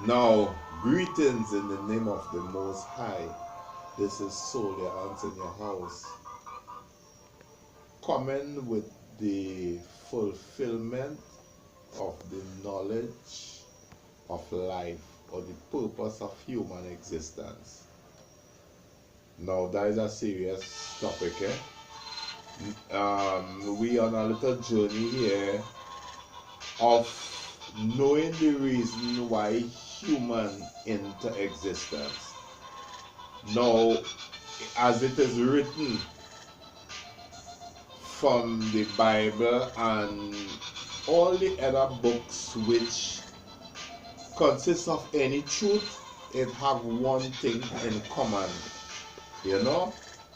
Now, greetings in the name of the Most High. This is Soul, your aunt in your house, coming with the fulfillment of the knowledge of life or the purpose of human existence. Now, that is a serious topic, eh? We on a little journey here of knowing the reason why human enter existence. Now, as it is written from the Bible and all the other books which consist of any truth, it have one thing in common, you know,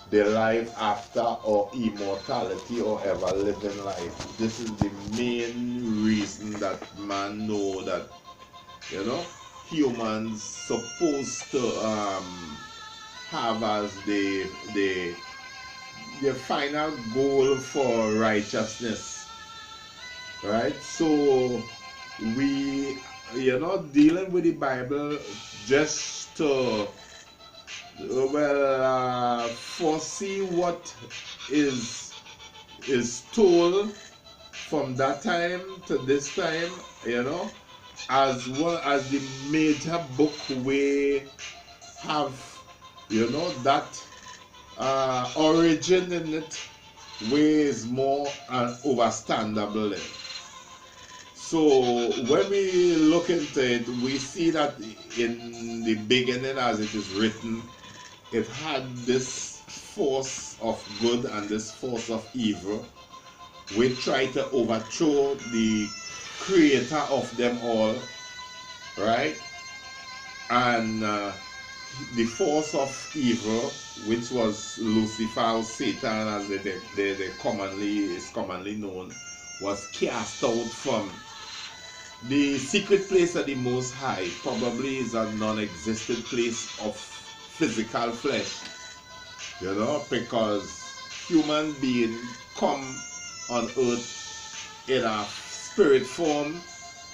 the life after or immortality or ever living life. This is the main reason that man know that, you know, humans supposed to have as the final goal for righteousness, right? So we, you know, dealing with the Bible just to foresee what is told from that time to this time, you know, as well as the major book we have, you know, that origin in it weighs more understandable. So when we look into it, we see that in the beginning, as it is written, it had this force of good and this force of evil. We try to overthrow the creator of them all, right? And the force of evil, which was Lucifer or Satan, as they commonly known, was cast out from the secret place of the Most High. Probably is a non-existent place of physical flesh, you know, because human being come on earth in a spirit form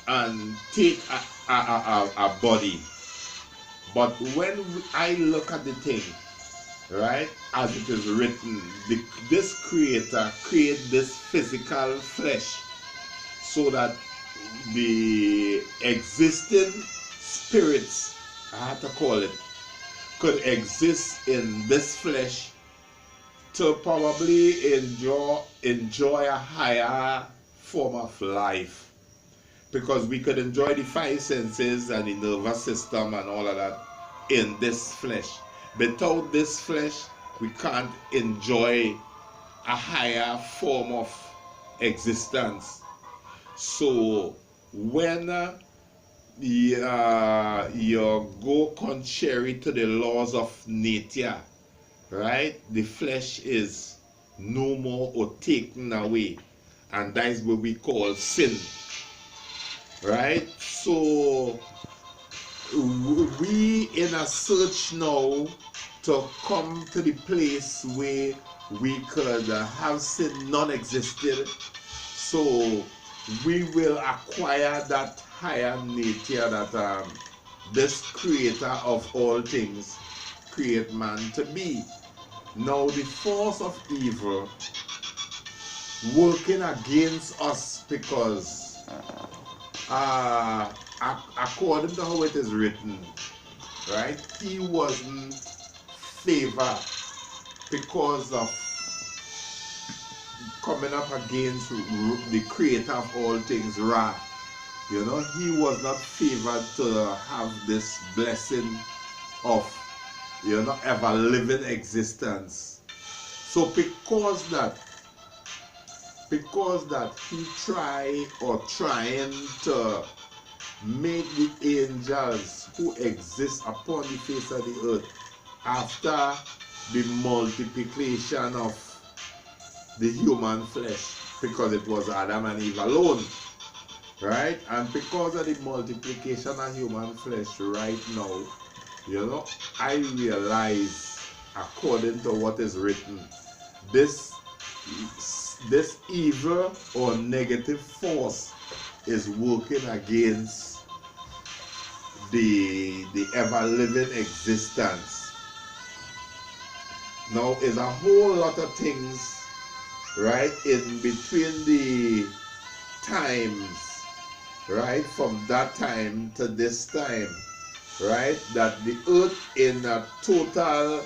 and take a body. But when I look at the thing, right, as it is written, this creator create this physical flesh so that the existing spirits, I have to call it, could exist in this flesh to probably enjoy a higher form of life, because we could enjoy the five senses and the nervous system and all of that in this flesh. Without this flesh, we can't enjoy a higher form of existence. So when you go contrary to the laws of nature, right, the flesh is no more or taken away, and that is what we call sin, right? So we in a search now to come to the place where we could have sin non-existent, so we will acquire that higher nature that this creator of all things create man to be. Now the force of evil working against us, because according to how it is written, right, he wasn't favored because of coming up against the creator of all things, Ra. You know, he was not favored to have this blessing of, you know, ever living existence. So because that he trying to make the angels who exist upon the face of the earth after the multiplication of the human flesh, because it was Adam and Eve alone, right? And because of the multiplication of human flesh right now, you know, I realize, according to what is written, this evil or negative force is working against the ever-living existence. Now, is a whole lot of things, right, in between the times, right, from that time to this time, right, that the earth in a total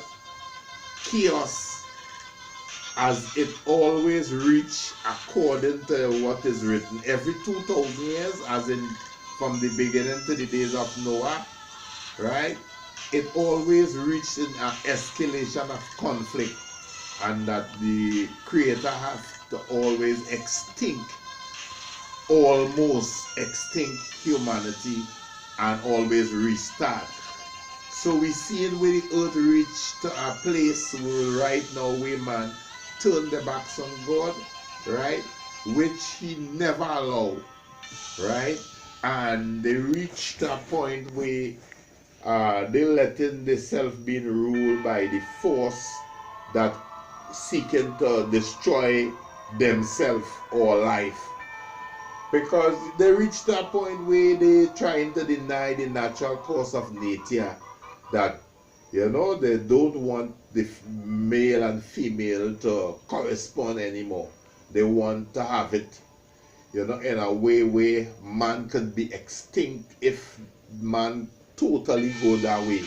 chaos as it always reach according to what is written. Every 2,000 years, as in from the beginning to the days of Noah, right, it always reached in an escalation of conflict, and that the Creator has to always almost extinct humanity and always restart. So we see it where the earth reached to a place where right now we man turn their backs on God, right, which he never allowed, right, and they reached a point where they letting themselves being ruled by the force that seeking to destroy themselves or life, because they reached a point where they trying to deny the natural course of nature, that they don't want the male and female to correspond anymore. They want to have it in a way where man could be extinct. If man totally go that way,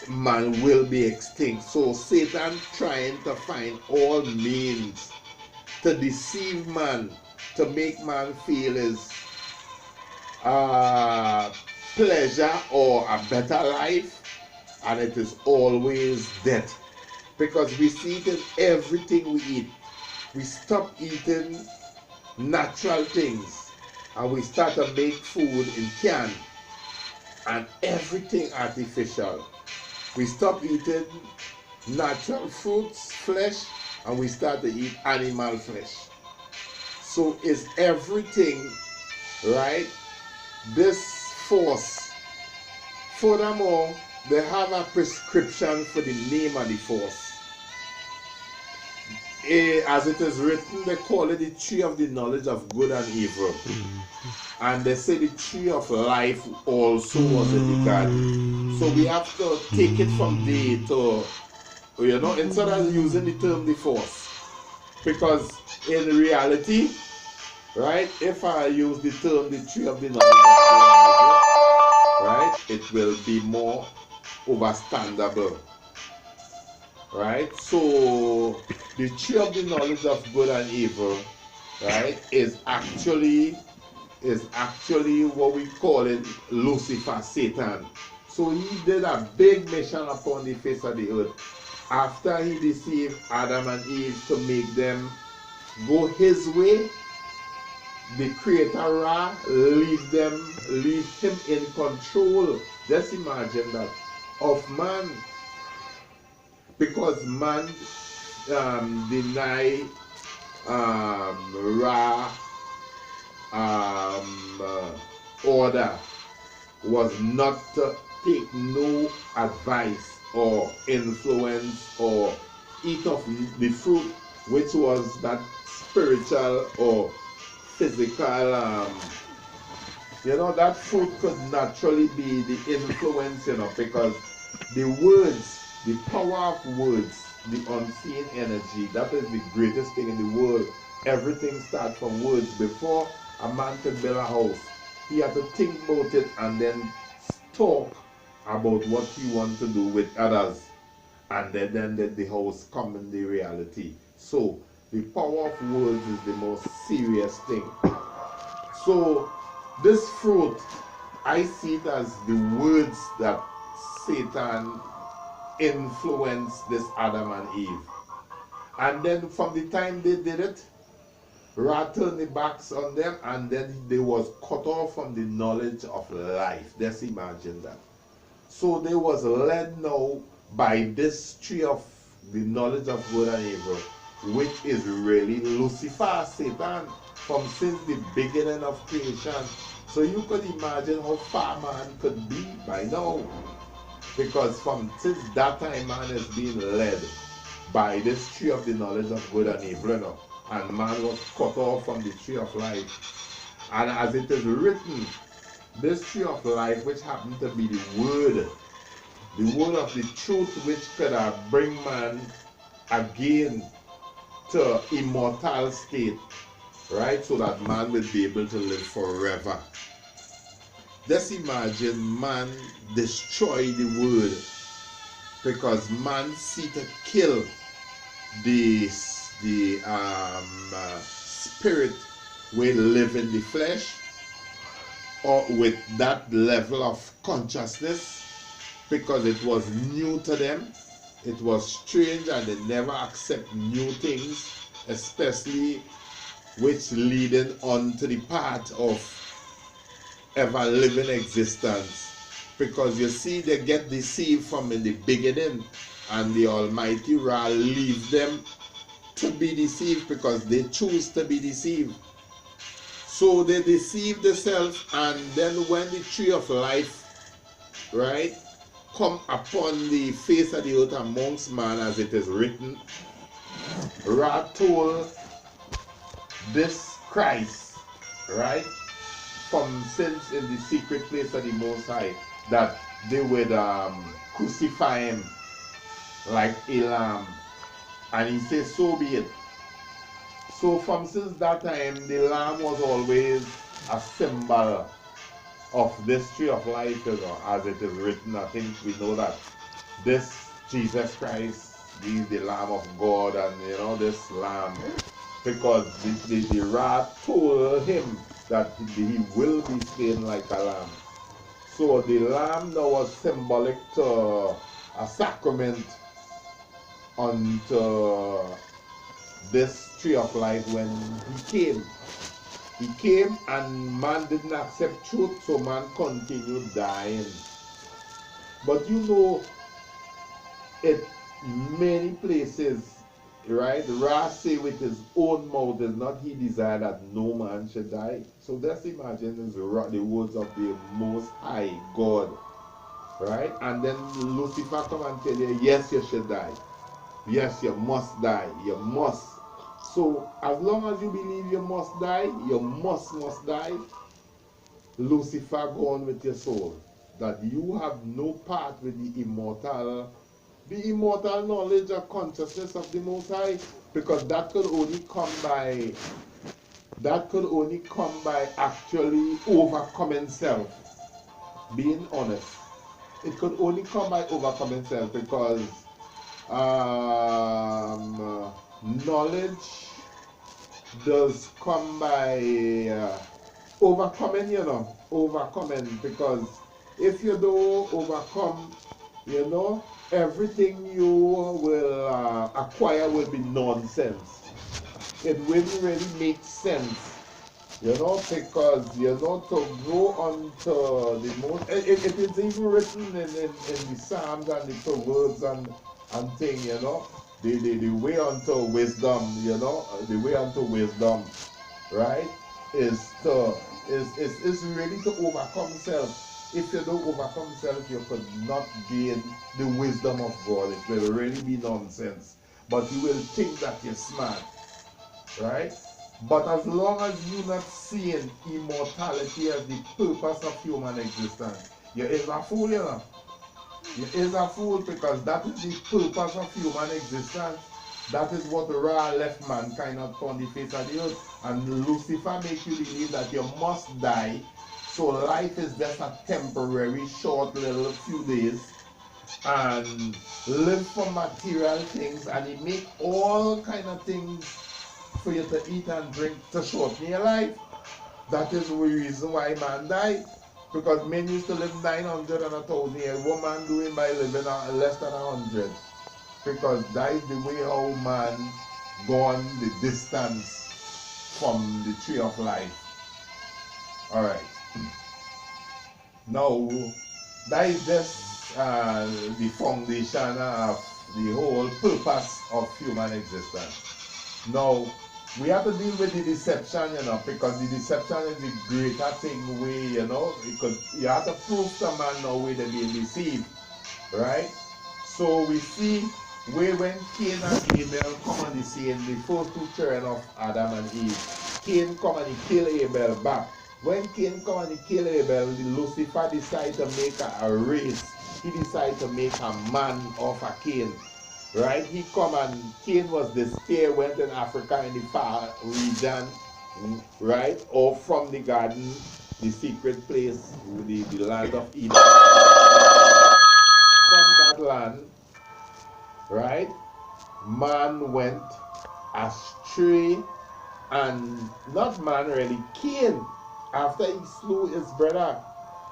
man will be extinct. So Satan trying to find all means to deceive man, to make man feel his pleasure or a better life, and it is always death. Because we see it in everything we eat. We stop eating natural things and we start to make food in can and everything artificial. We stop eating natural fruits, flesh, and we start to eat animal flesh. So is everything, right, this force. Furthermore, they have a prescription for the name of the force. As it is written, they call it the tree of the knowledge of good and evil. And they say the tree of life also was in the garden. So we have to take it from there to, instead of using the term the force. Because in reality, right, if I use the term the tree of the knowledge of good and evil, right, it will be more overstandable. Right? So the tree of the knowledge of good and evil, right, is actually what we call it Lucifer, Satan. So he did a big mission upon the face of the earth after he deceived Adam and Eve to make them go his way. The Creator Ra leave him in control. Just imagine that, of man, because man deny Ra order was not to take no advice or influence or eat of the fruit, which was that spiritual or physical, that fruit could naturally be the influence, because the words, the power of words, the unseen energy, that is the greatest thing in the world. Everything starts from words. Before a man could build a house, he had to think about it and then talk about what he wants to do with others, and then the house come in the reality. So the power of words is the most serious thing. So this fruit, I see it as the words that Satan influenced this Adam and Eve. And then from the time they did it, Ra turned the backs on them, and then they was cut off from the knowledge of life. Just imagine that. So they was led now by this tree of the knowledge of good and evil, which is really Lucifer, Satan, from since the beginning of creation. So you could imagine how far man could be by now. Because since that time man is being led by this tree of the knowledge of good and evil, and man was cut off from the tree of life. And as it is written, this tree of life, which happened to be the word of the truth, which could bring man again to immortal state, right? So that man will be able to live forever. Just imagine man destroy the word because man seek to kill the spirit will live in the flesh, or with that level of consciousness, because it was new to them, it was strange, and they never accept new things, especially which leading on to the path of ever living existence. Because you see, they get deceived from in the beginning, and the Almighty Ra leaves them to be deceived because they choose to be deceived. So they deceive themselves, and then when the tree of life, right, come upon the face of the earth amongst man, as it is written, Ra told this Christ, right, from since in the secret place of the Most High, that they would crucify him like a lamb. And he says, so be it. So from since that time, the lamb was always a symbol of this tree of life, you know, as it is written. I think we know that this Jesus Christ is the Lamb of God, and you know, this lamb, because the rat told him that he will be slain like a lamb. So the lamb now was symbolic to a sacrament unto this tree of life when he came. He came and man didn't accept truth, so man continued dying. But you know, in many places, right, Ra say with his own mouth, is not he desire that no man should die. So just imagine this, the words of the Most High God, right? And then Lucifer come and tell you, yes, you should die. Yes, you must die. You must. So as long as you believe you must die, you must die, Lucifer go on with your soul. That you have no part with the immortal knowledge or consciousness of the Most High, because that could only come by actually overcoming self. Being honest, it could only come by overcoming self, because knowledge does come by overcoming, you know, overcoming, because if you don't overcome, you know, everything you will acquire will be nonsense. It wouldn't really make sense, you know, because, you know, to go on to the most, it is even written in the Psalms and the Proverbs and thing, you know, the way unto wisdom, you know, the way unto wisdom, right, is really to overcome self. If you don't overcome self, you could not gain the wisdom of God. It will really be nonsense. But you will think that you're smart, right? But as long as you're not seeing immortality as the purpose of human existence, you is a fool, you know. You is a fool, because that is the purpose of human existence. That is what Ra left mankind upon the face of the earth. And Lucifer makes you believe that you must die. So life is just a temporary, short, little few days. And live for material things. And he make all kind of things for you to eat and drink to shorten your life. That is the reason why man died. Because men used to live 900 and 1,000 years. What man doing by living less than 100? Because that is the way how man gone the distance from the tree of life. Alright. Now, that is just the foundation of the whole purpose of human existence. Now, we have to deal with the deception, you know, because the deception is the greater thing where, you know, you have to prove to man now where they're being deceived, right? So we see where when Cain and Abel come on the scene, the first two children of Adam and Eve, Cain come and he kill Abel back. When Cain come and he kill Abel, Lucifer decided to make a race. He decided to make a man of a Cain. Right? He come and Cain was the spear, went in Africa in the far region, right? Or from the garden, the secret place, the land of Eden. From that land, right? Man went astray, and not man really, Cain, after he slew his brother,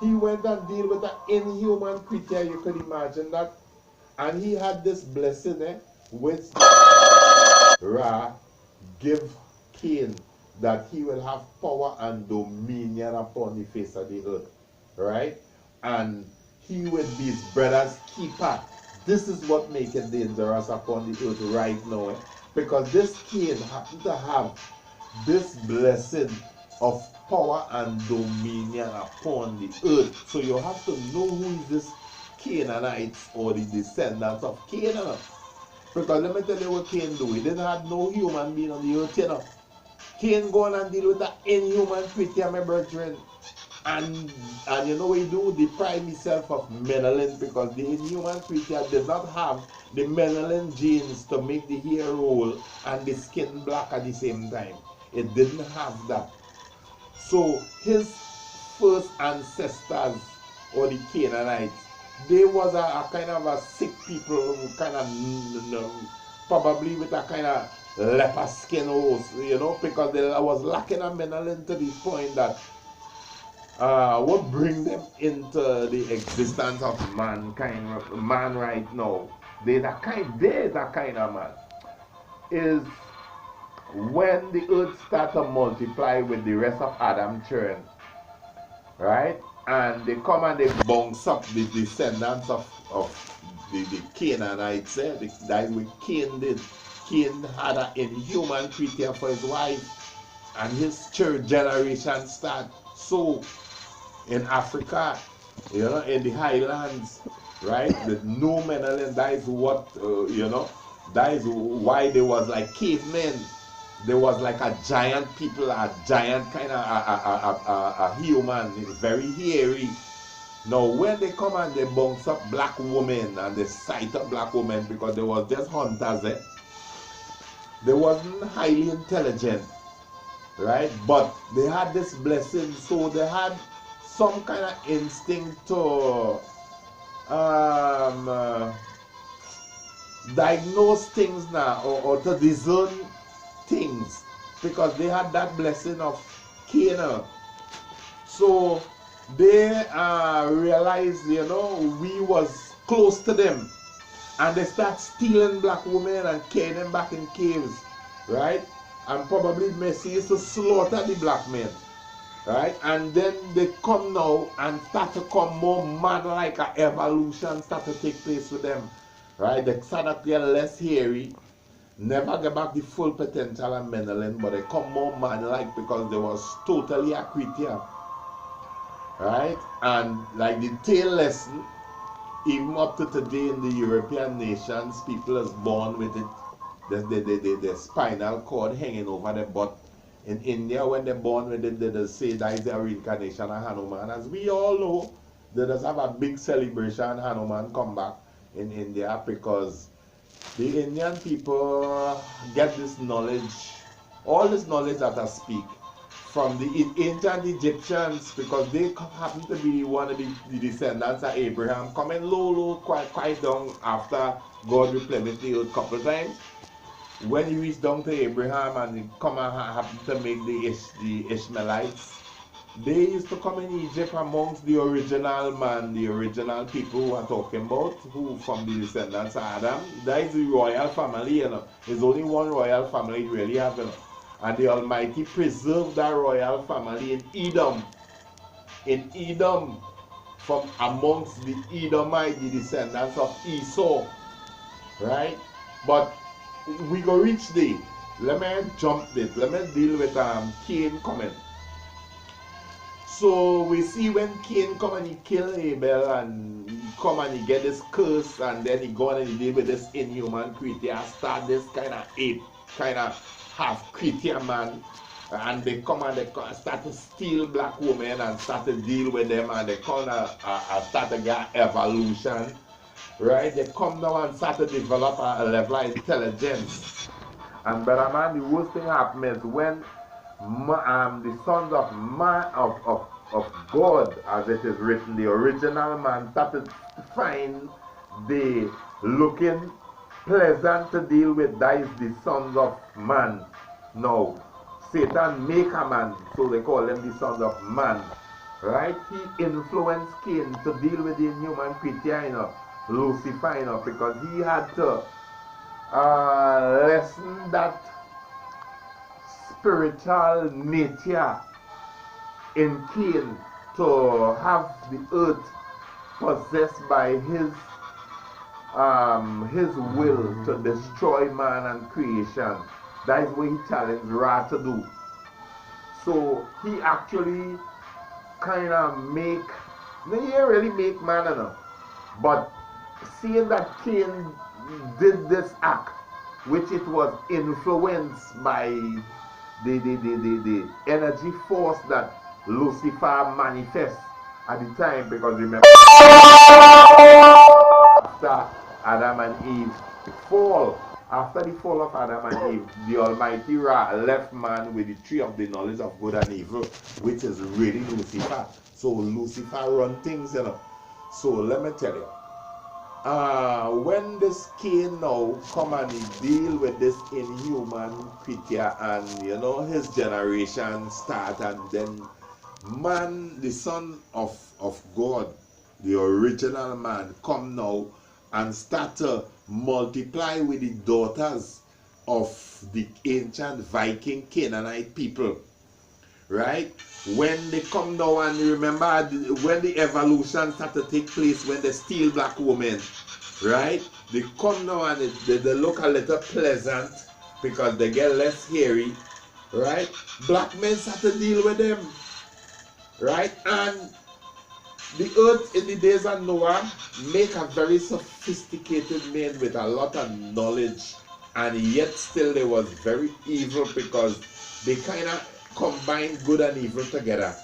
he went and deal with an inhuman creature. You could imagine that. And he had this blessing, which Ra give Cain, that he will have power and dominion upon the face of the earth, right? And he will be his brother's keeper. This is what makes it dangerous upon the earth right now, because this Cain happened to have this blessing of power and dominion upon the earth. So you have to know who is this Canaanites or the descendants of Canaan. Because let me tell you what Cain do. He didn't have no human being on the earth, Cain go on and deal with an inhuman creature, my brethren. And you know what he do? Deprive himself of melanin, because the inhuman creature did not have the melanin genes to make the hair roll and the skin black at the same time. It didn't have that. So his first ancestors, or the Canaanites, they was a kind of a sick people, kind of probably with a kind of leper skin, because they was lacking a melanin to the point that what bring them into the existence of mankind, man right now. They that kind of man is when the earth start to multiply with the rest of Adam children, right? And they come and they bounce up the descendants of the Canaanites, that with Cain did. Cain had an inhuman creature for his wife, and his third generation start. So in Africa, in the highlands, right, with no melanin, that is what, that is why there was like cavemen. There was like a giant people, a giant kind of a human, very hairy. Now when they come and they bounce up black women and they sight up black women, because they was just hunters, they wasn't highly intelligent, right? But they had this blessing, so they had some kind of instinct to diagnose things now, or to discern things, because they had that blessing of Canaan. So they realized, we was close to them, and they start stealing black women and carrying them back in caves, right? And probably Messi used to slaughter the black men, right? And then they come now and start to come more mad, like an evolution start to take place with them, right? They start to get less hairy, never get back the full potential of melanin, but they come more mad, like, because they was totally a creature, right? And like the tail lesson, even up to today in the European nations, people is born with it, the spinal cord hanging over their butt. In India, when they're born with it, they just say that is the reincarnation of Hanuman. As we all know, they just have a big celebration, Hanuman come back in India, because the Indian people get this knowledge, all this knowledge that I speak, from the ancient Egyptians, because they happen to be one of the descendants of Abraham, coming low, quite down after God replenished the earth a couple times. When he reached down to Abraham and he come and happened to make the Ishmaelites, they used to come in Egypt amongst the original man, the original people who are talking about, who from the descendants of Adam. That is the royal family, There's only one royal family you really have, And the Almighty preserved that royal family in Edom. In Edom, from amongst the Edomites, the descendants of Esau. Right? But we go reach there. Let me jump it. Let me deal with Cain coming. So we see when Cain come and he kill Abel, and he come and he get this curse, and then he go and he deal with this inhuman creature, start this kind of ape, kind of half creature man, and they come and they start to steal black women and start to deal with them, and they kind of start to get evolution, right? They come now and start to develop a level of intelligence. And brother man, the worst thing happens is when the sons of man of God, as it is written, the original man started to find the looking pleasant to deal with, that is the sons of man. Now, Satan make a man, so they call them the sons of man. Right? He influenced Cain to deal with the inhuman creature, Lucifer, because he had to lessen that spiritual nature in Cain to have the earth possessed by his will to destroy man and creation. That is what he challenged Ra to do. So he actually kind of make, no, he didn't really make man enough, but seeing that Cain did this act, which it was influenced by the energy force that Lucifer manifests at the time, because remember, after Adam and Eve fall, after the fall of Adam and Eve, the Almighty Ra left man with the tree of the knowledge of good and evil, which is really Lucifer. So Lucifer run things, So let me tell you, when this Cain now come and deal with this inhuman creature, and his generation start, and then man, the son of God, the original man, come now and start to multiply with the daughters of the ancient Viking Canaanite people, right? When they come now, and remember when the evolution start to take place, when they steal black women, right? They come now and they look a little pleasant because they get less hairy, right? Black men start to deal with them, right? And the earth in the days of Noah make a very sophisticated man with a lot of knowledge, and yet still they was very evil because they kind of combined good and evil together.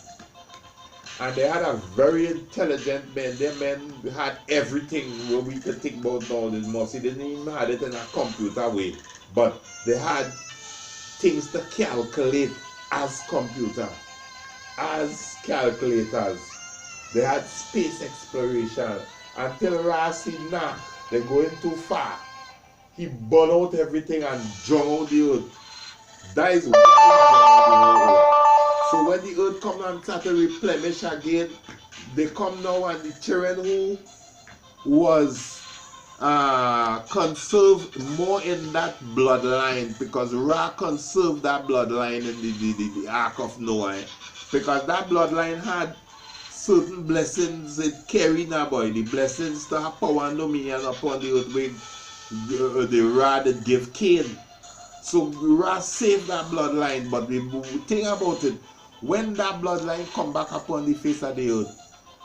And they had a very intelligent man. Their men had everything what we could think about now. This most, they didn't even have it in a computer way, but they had things to calculate as computer, as calculators. They had space exploration. Until Ra said, nah, they're going too far. He burn out everything and drown out the earth. That is why he drowned the earth. So when the earth come and start to replenish again, they come now, and the children who was conserved more in that bloodline, because Ra conserved that bloodline in the Ark of Noah, because that bloodline had certain blessings it carried now, boy. The blessings to have power and dominion upon the earth with the Ra that gave Cain. So Ra saved that bloodline, but the thing about it, when that bloodline come back upon the face of the earth,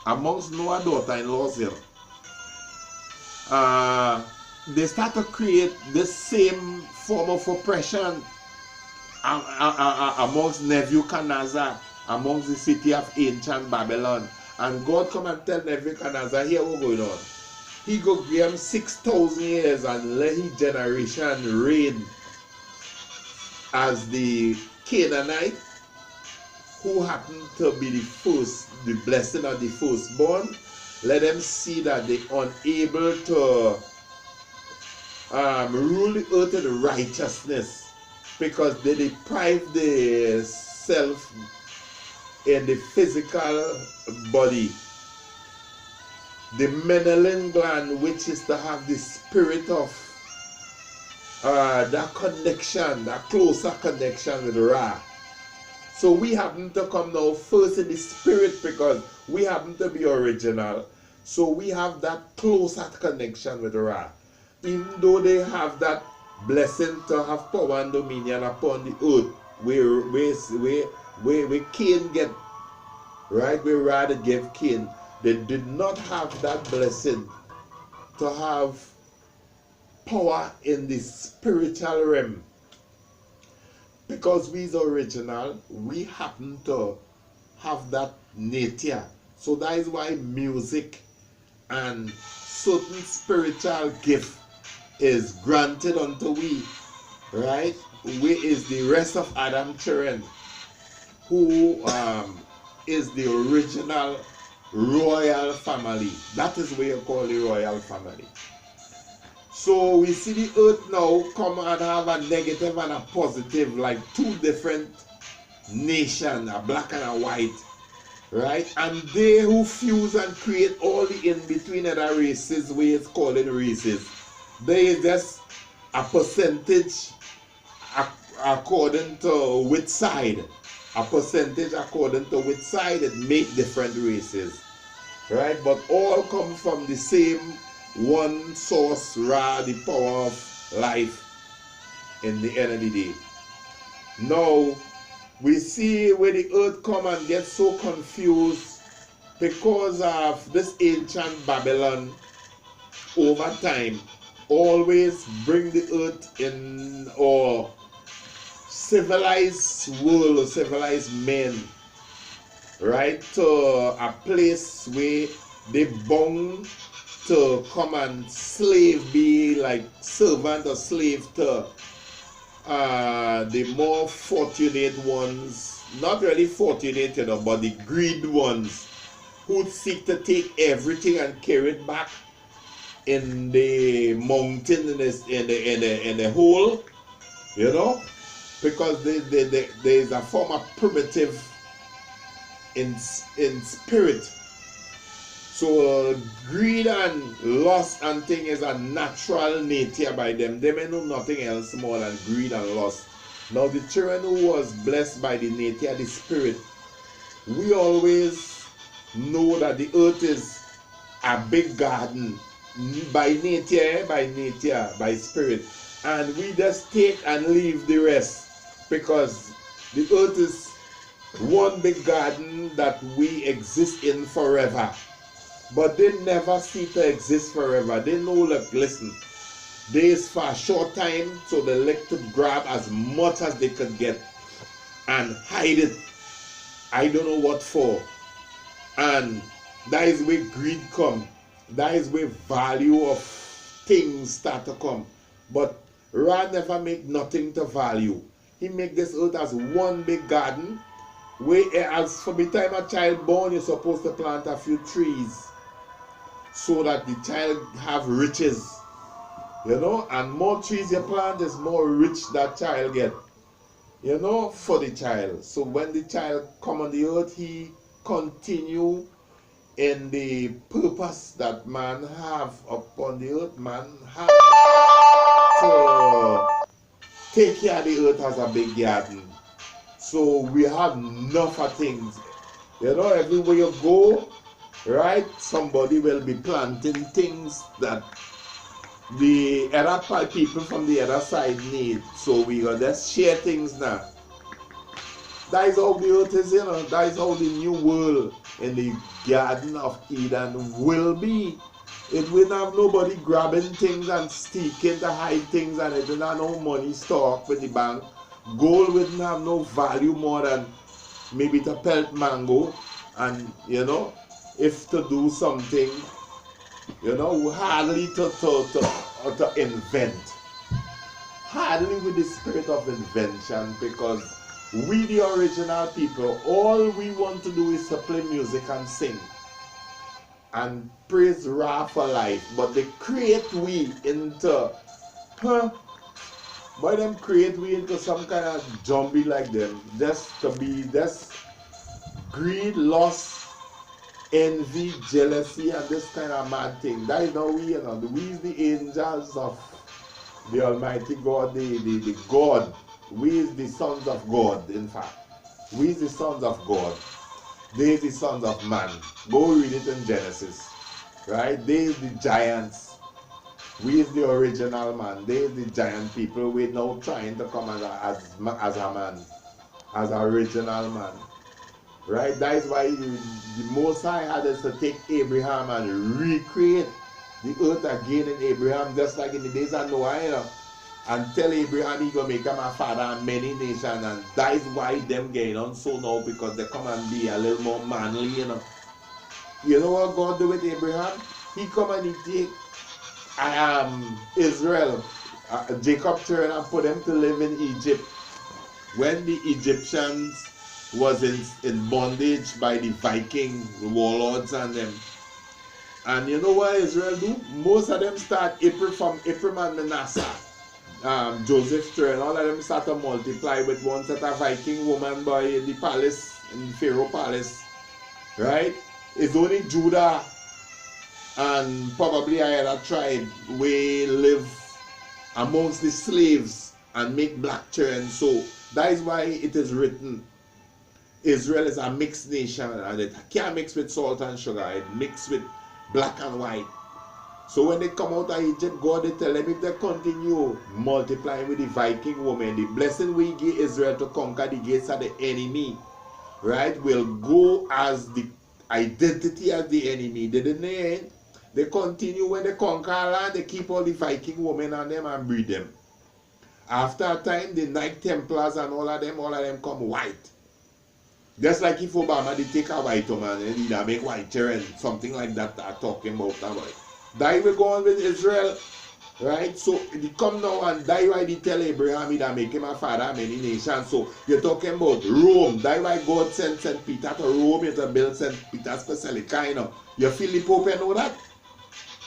amongst Noah's daughter-in-laws here, they start to create this same form of oppression amongst Nebuchadnezzar, amongst the city of ancient Babylon. And God come and tell Nebuchadnezzar, here what's going on. He go give him 6,000 years and let his generation reign as the Canaanite, who happen to be the first, the blessing of the firstborn. Let them see that they unable to rule the earth in righteousness, because they deprive the self in the physical body. The Menelin gland, which is to have the spirit of that connection, that closer connection with Ra. So we happen to come now first in the spirit, because we happen to be original. So we have that closer connection with Ra. Even though they have that blessing to have power and dominion upon the earth, where Cain get, right, where Ra gave Cain, they did not have that blessing to have power in the spiritual realm. Because we's original, we happen to have that nature. So that is why music and certain spiritual gift is granted unto we, right? We is the rest of Adam children, who is the original royal family. That is what you call the royal family. So we see the earth now come and have a negative and a positive, like two different nations, a black and a white, right? And they who fuse and create all the in-between other races, we is calling races. There is just a percentage according to which side. A percentage according to which side it make different races, right? But all come from the same one source, Ra, the power of life in the end of the day. Now, we see where the earth come and get so confused because of this ancient Babylon over time always bring the earth in, or civilized world or civilized men, right, to a place where they bound to come and slave, be like servant or slave to the more fortunate ones, not really fortunate, but the greed ones who seek to take everything and carry it back in the mountain, in the hole, because there is a form of primitive in spirit. So greed and lust and thing is a natural nature by them. They may know nothing else more than greed and lust. Now the children who was blessed by the nature, the spirit, we always know that the earth is a big garden by nature, by spirit. And we just take and leave the rest, because the earth is one big garden that we exist in forever. But they never see to exist forever. They know, look, listen, days for a short time, so they like to grab as much as they could get and hide it. I don't know what for. And that is where greed come. That is where value of things start to come. But Ra never make nothing to value. He make this earth as one big garden, where as for the time a child born, you're supposed to plant a few trees, so that the child have riches, and more trees you plant is more rich that child get, for the child. So when the child come on the earth, he continue in the purpose that man have upon the earth. Man have to take care of the earth as a big garden. So we have enough of things, everywhere you go, right, somebody will be planting things that the other people from the other side need. So we gonna just share things now. That is how the earth is, that is how the new world in the Garden of Eden will be. It will have nobody grabbing things and sticking to hide things, and it will not have no money stock with the bank. Gold wouldn't have no value more than maybe to pelt mango, and if to do something, hardly to invent. Hardly with the spirit of invention, because we the original people, all we want to do is to play music and sing and praise Ra for life. But they create we into, by them create we into some kind of zombie like them, just to be just greed, lust, envy, jealousy, and this kind of mad thing. That is not we, we is the angels of the Almighty God, the God. We is the sons of God, in fact. We is the sons of God. They is the sons of man. Go read it in Genesis. Right? They is the giants. We is the original man. They is the giant people. We're now trying to come as a man. As an original man. Right? That is why the Most High had us to take Abraham and recreate the earth again in Abraham, just like in the days of Noah, and tell Abraham he gonna make him a father of many nations, and that is why them getting on so now, because they come and be a little more manly, you know. You know what God do with Abraham? He come and he take Israel, Jacob turn and put them to live in Egypt. When the Egyptians was in bondage by the Viking warlords and them. And you know what Israel do? Most of them start from Ephraim and Manasseh. Joseph's turn, all of them start to multiply with one set of Viking woman by the palace, in Pharaoh palace. Right? It's only Judah and probably another tribe we live amongst the slaves and make black children. So that is why it is written Israel is a mixed nation, and it can't mix with salt and sugar. It mixed with black and white. So when they come out of Egypt, God they tell them if they continue multiplying with the Viking woman, the blessing we give Israel to conquer the gates of the enemy, right, will go as the identity as the enemy. They didn't. They continue when they conquer land, they keep all the Viking women on them and breed them. After a time, the Knight Templars and all of them come white. Just like if Obama did take a white woman and he make white children, something like that are talking about that way. That will go on with Israel, right? So he come now and that why they tell Abraham he make him a father of many nations. So you're talking about Rome. That why God sent St. Peter to Rome to build St. Peter's Basilica, you know. You feel the Pope, you know that?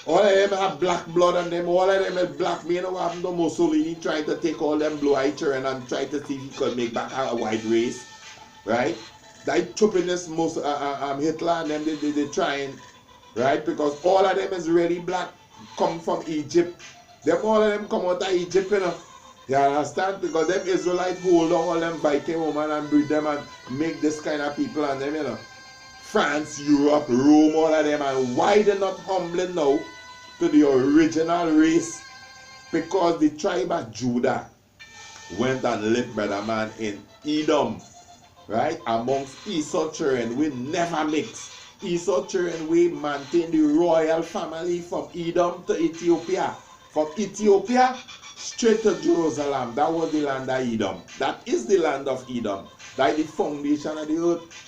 All of them have black blood on them, all of them have black. You know what happened to Mussolini trying to take all them blue-eyed children and try to see if he could make back a white race, right? That choppiness, Hitler and them, they trying, right? Because all of them is really black, come from Egypt. All of them come out of Egypt, you know. You understand? Because them Israelites hold on all them Viking women and breed them and make this kind of people and them, you know. France, Europe, Rome, all of them. And why they're not humbling now to the original race? Because the tribe of Judah went and lived, brother man, in Edom, right? Amongst Esau children, we never mix. Esau children, we maintain the royal family from Edom to Ethiopia. From Ethiopia, straight to Jerusalem. That was the land of Edom. That is the land of Edom. That is the foundation of the earth.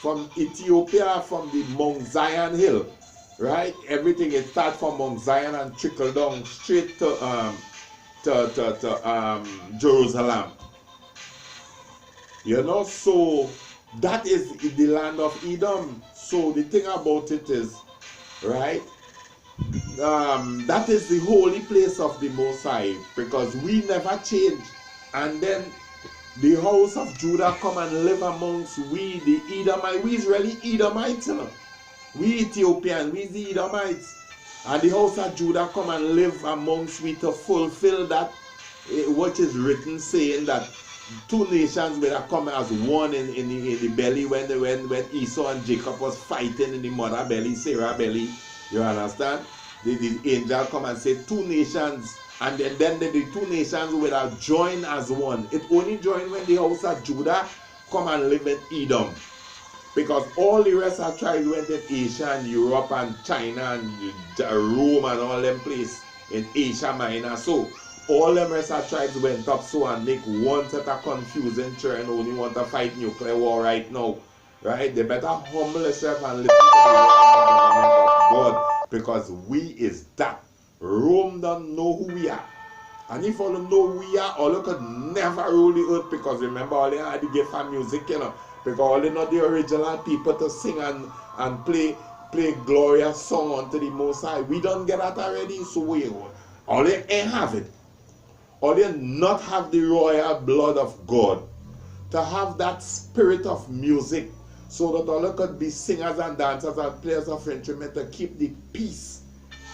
From Ethiopia, from the Mount Zion hill, right? Everything is start from Mount Zion and trickle down straight to Jerusalem. You know, so that is the land of Edom. So the thing about it is, right? That is the holy place of the Most High, because we never change. And then the house of Judah come and live amongst we, the Edomites. We is really Edomites, you know. We Ethiopians, we the Edomites. And the house of Judah come and live amongst we to fulfill that which is written, saying that two nations will come as one in the belly when Esau and Jacob was fighting in the mother belly, Sarah belly. You understand? The angel come and say two nations. And then the two nations will join as one. It only joined when the house of Judah come and live in Edom. Because all the rest of tribes went in Asia and Europe and China and Rome and all them places in Asia Minor. So all them rest of tribes went up so and make one set of confusing children only want to fight nuclear war right now. Right? They better humble themselves and listen to the government of God. Because we is that. Rome don't know who we are. And if all them know who we are, all could never rule the earth, because remember all they had to give for music, you know. Because all they not the original people to sing and play glorious song unto the Most High. We don't get that already, so we all they ain't have it. All they not have the royal blood of God. To have that spirit of music, so that all could be singers and dancers and players of instrument to keep the peace.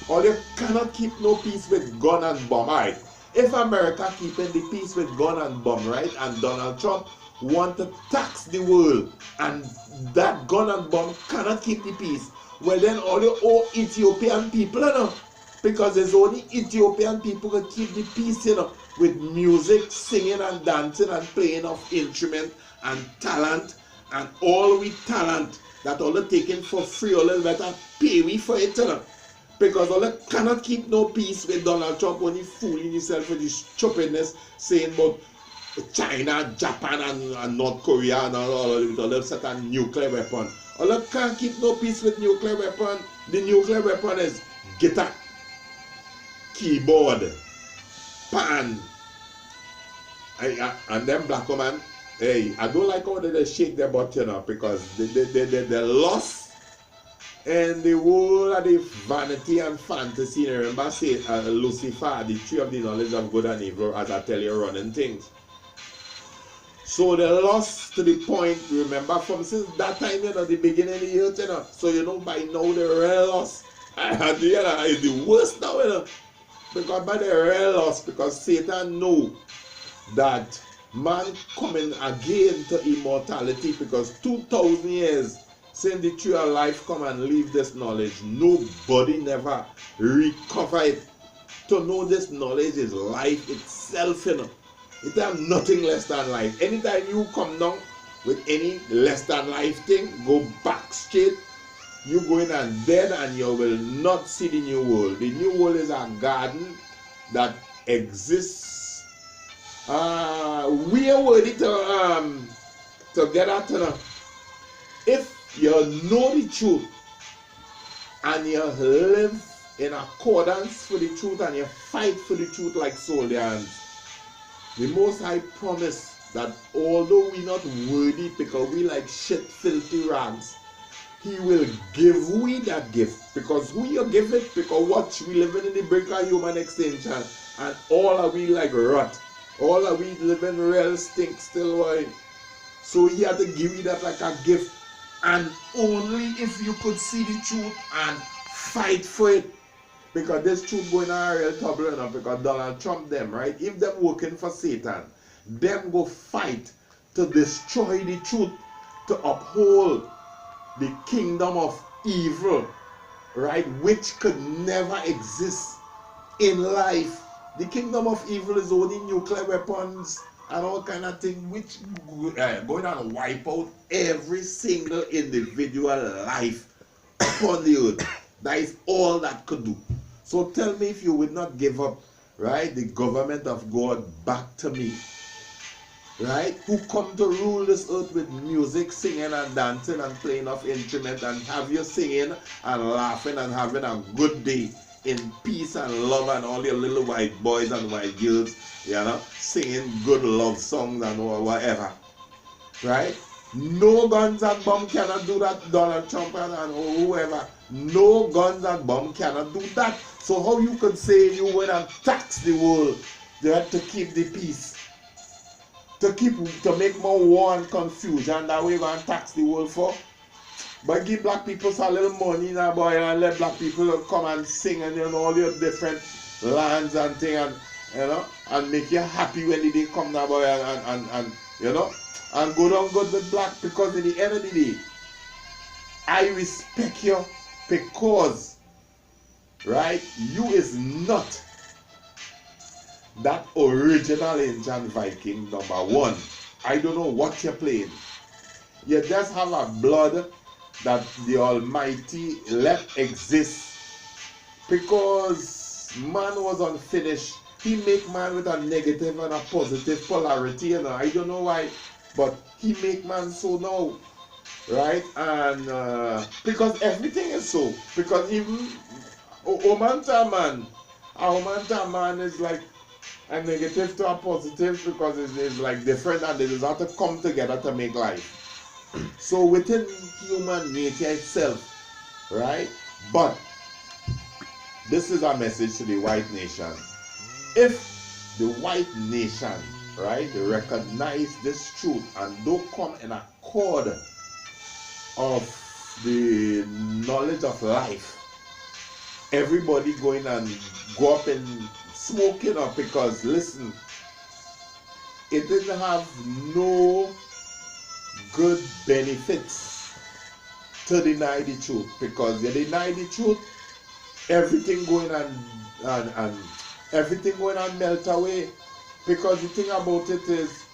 Or you cannot keep no peace with gun and bomb, right? If America keeping the peace with gun and bomb, right, and Donald Trump want to tax the world, and that gun and bomb cannot keep the peace, well then all your old Ethiopian people, you know, because there's only Ethiopian people who keep the peace, you know, with music, singing and dancing and playing of instrument and talent, and all with talent that all are taken for free, all better pay we for it, you know. Because all cannot keep no peace with Donald Trump when he fooling himself with his stupidness saying about China, Japan, and North Korea and all of them set a nuclear weapon. All can't keep no peace with nuclear weapon. The nuclear weapon is guitar, keyboard, pan, and them black woman. Hey, I don't like how they shake their butt, you know, because they lost. And the whole of the vanity and fantasy, remember say Lucifer, the tree of the knowledge of good and evil, as I tell you, running things. So they lost to the point, remember, from since that time, you know, the beginning of the year, you know. So you know, by now they really lost. And you know, it's the worst now, you know. Because by the really lost, because Satan know that man coming again to immortality, because 2,000 years since the tree of life come and leave this knowledge, nobody never recover it. To know this knowledge is life itself, you know. It have nothing less than life. Anytime you come down with any less than life thing, go back straight. You go in and dead, and you will not see the new world. The new world is a garden that exists. We are worthy to get at, you know. If you know the truth and you live in accordance with the truth and you fight for the truth like soldiers, the Most High promise that although we not worthy because we like shit filthy rags, He will give we that gift. Because who you give it? Because what we living in the brink of human extinction, and all are we like rot. All are we living real stink still wine. So He had to give you that like a gift. And only if you could see the truth and fight for it. Because this truth going on a real trouble, you know, because Donald Trump them, right? If them working for Satan, them go fight to destroy the truth, to uphold the kingdom of evil, right? Which could never exist in life. The kingdom of evil is only nuclear weapons and all kind of things, which going on wipe out every single individual life upon the earth. That is all that could do. So tell me if you would not give up, right, the government of God back to me, right, who come to rule this earth with music, singing and dancing and playing of instrument, and have you singing and laughing and having a good day in peace and love, and all your little white boys and white girls, you know, singing good love songs and whatever, right? No guns and bomb cannot do that. Donald Trump and whoever, no guns and bomb cannot do that. So how you could say you went and tax the world, right, to keep the peace, to make more war and confusion, that way going to tax the world for? But give black people some little money now, boy, and let black people come and sing and, you know, all your different lands and things, and, you know, and make you happy when they come now, boy, and you know, and go down good with black, because at the end of the day, I respect you because, right, you is not that original ancient Viking number one. I don't know what you're playing. You just have a blood that the Almighty let exist, because man was unfinished. He make man with a negative and a positive polarity, you know. I don't know why, but He make man so now, right? And because everything is so, because even a woman to a man is like a negative to a positive, because it's like different, and they just have to come together to make life. So within human nature itself, right? But this is a message to the white nation. If the white nation, right, recognize this truth and don't come in accord of the knowledge of life, everybody going and go up and smoking up, because listen, it didn't have no good benefits to deny the truth, because you deny the truth, everything going and everything going and melt away. Because the thing about it is,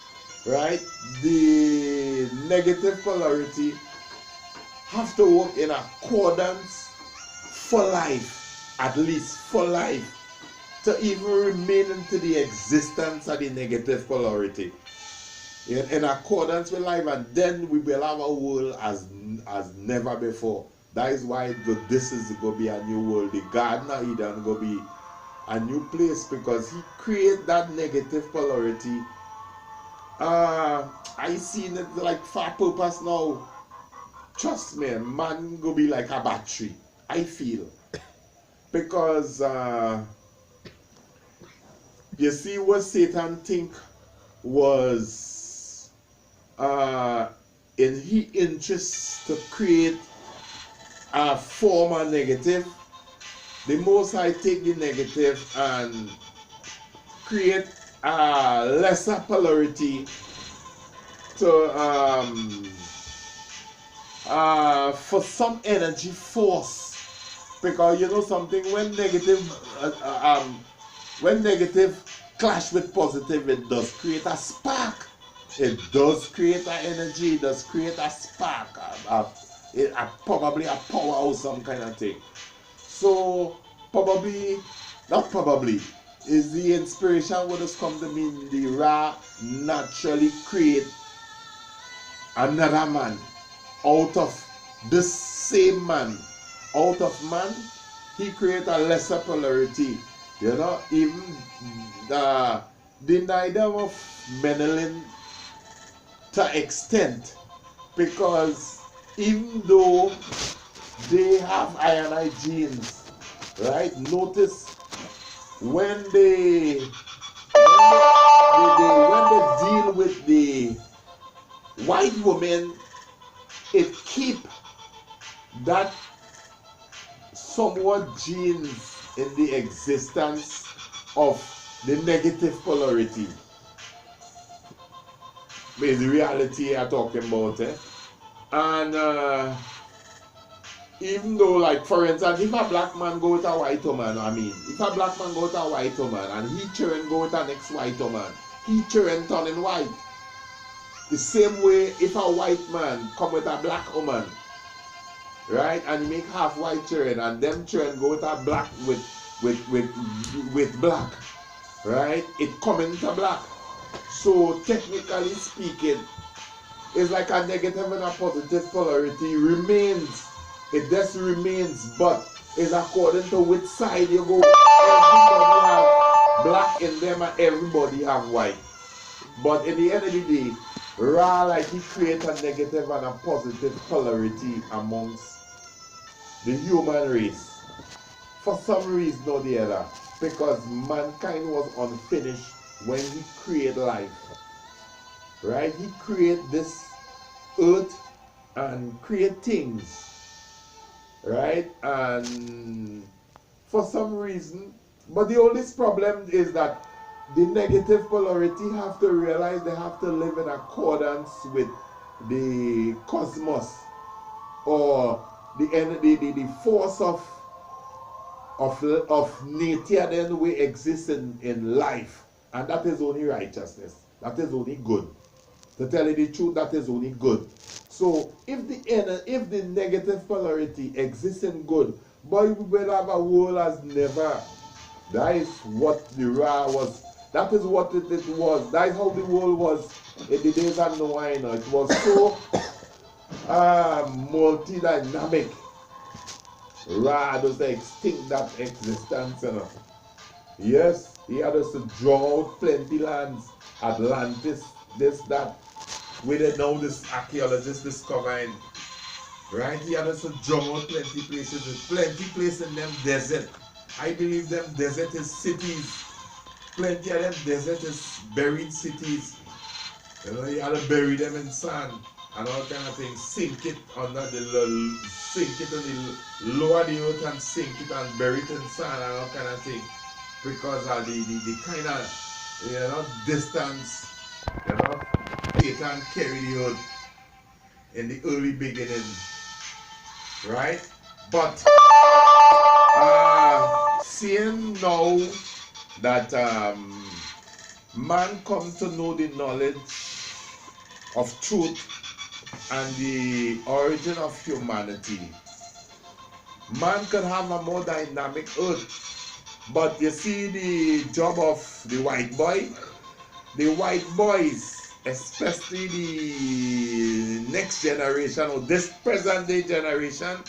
right, the negative polarity have to work in accordance for life. at least for life, to even remain into the existence of the negative polarity in accordance with life, and then we will have a world as never before. That is why this is going to be a new world. The Garden of Eden going to be a new place, because he create that negative polarity. I seen it like for purpose now. Trust me, man go be like a battery, I feel. Because you see what Satan think was in his interest to create a form of negative. The most I take the negative and create a lesser polarity to for some energy force. Because you know something, when negative clash with positive, it does create a spark. It does create an energy. It does create a spark. Probably a power or some kind of thing. So not probably, is the inspiration what has come to me. The Ra naturally create another man out of this same man. Out of man, he create a lesser polarity. You know, even deny them of Menelin to extent, because even though they have ionized genes, right? Notice when they deal with the white woman, it keep that somewhat genes in the existence of the negative polarity. Is the reality I'm talking about, eh? And even though, like, for instance, if a black man go with a white woman, if a black man go with a white woman and he children go with an ex-white woman, he children turn in white. The same way, if a white man come with a black woman, right, and he make half white children, and them children go with a black with black, right, it come into black. So technically speaking, it's like a negative and a positive polarity remains. It just remains, but it's according to which side you go. Everybody have black in them and everybody have white. But in the end of the day, Ra, like, he creates a negative and a positive polarity amongst the human race. For some reason or the other. Because mankind was unfinished when he created life. Right? He created this earth and create things. Right? And for some reason, but the only problem is that the negative polarity have to realize they have to live in accordance with the cosmos, or the force of nature then we exist in life, and that is only righteousness. That is only good. To tell you the truth, that is only good. So if the negative polarity exists in good, boy, we will have a world as never. That is what the Ra was. That is what it was. That is how the world was in the days of Noah. You know. It was so multi-dynamic. Ra does extinct that existence. You know. Yes, he had us to draw out plenty lands. Atlantis, this, that. We didn't know this archaeologists discovering. Right? He had us to draw out plenty places. There's plenty places in them desert. I believe them desert is cities. Plenty of them desert is buried cities. You know, you have to bury them in sand and all kind of things. Sink it under sink it on the lower the earth and sink it and bury it in sand and all kind of thing. Because of the kind of, distance, Satan carried the earth in the early beginning. Right? But seeing now that man comes to know the knowledge of truth and the origin of humanity, Man could have a more dynamic earth. But you see the job of the white boys, especially the next generation or this present day generation,